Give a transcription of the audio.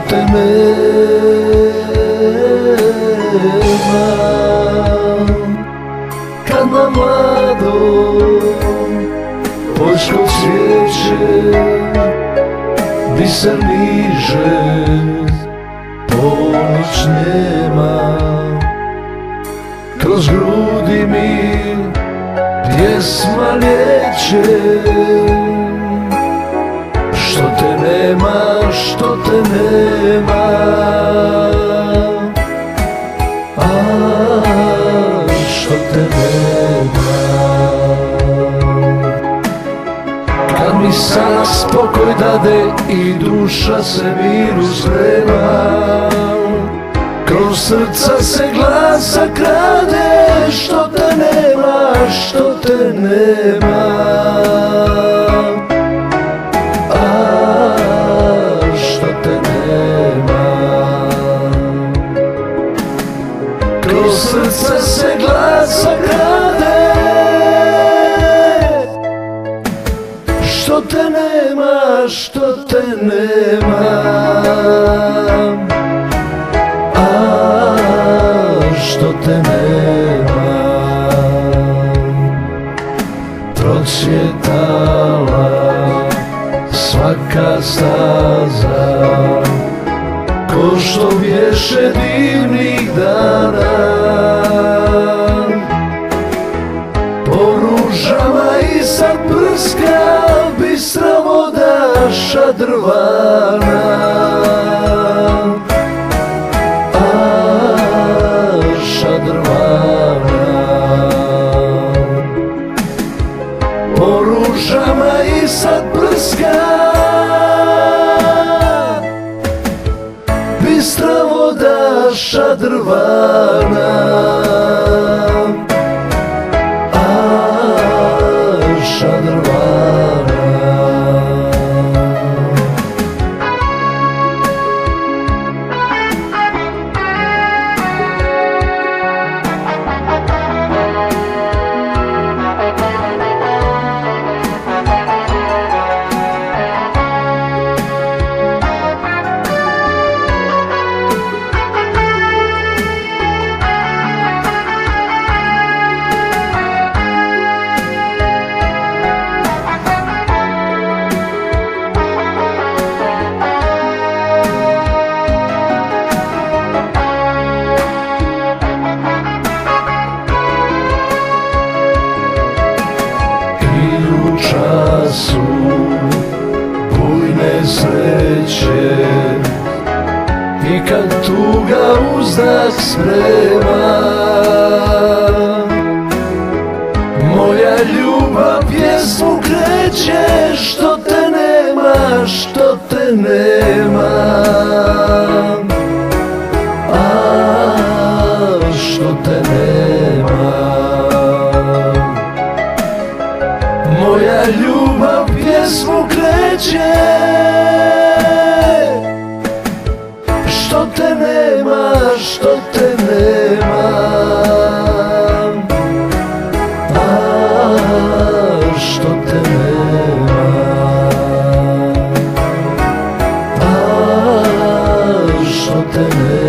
te nema. Kad na mlado poljsko cvijeće biser niže, ponoć njema, kroz grudi mi pjesma lijeće. Što te nema, što te nema, što te nema. Kad mi san spokoj dade i duša se miru sprema, kroz srca se glasa krade. Što te nema, što te nema, što te nema. Kroz srca se glasa krade. Što te nema, što te nema, što te nema. Procvjetala svaka staza, ko što bješe divnih dana. Po ružama i sad prska bistra voda šadrvana. Po ružama i sad prska bistra voda šadrvana. Šadrvana. Času bujne sreće i kad tuga uzdah sprema, moja ljubav pjesmu kreće. Što te nema, što te nema, što te nema. Moja ljubav pjesmu kreće. Što te nema, što te nema, što te nema, što te nema.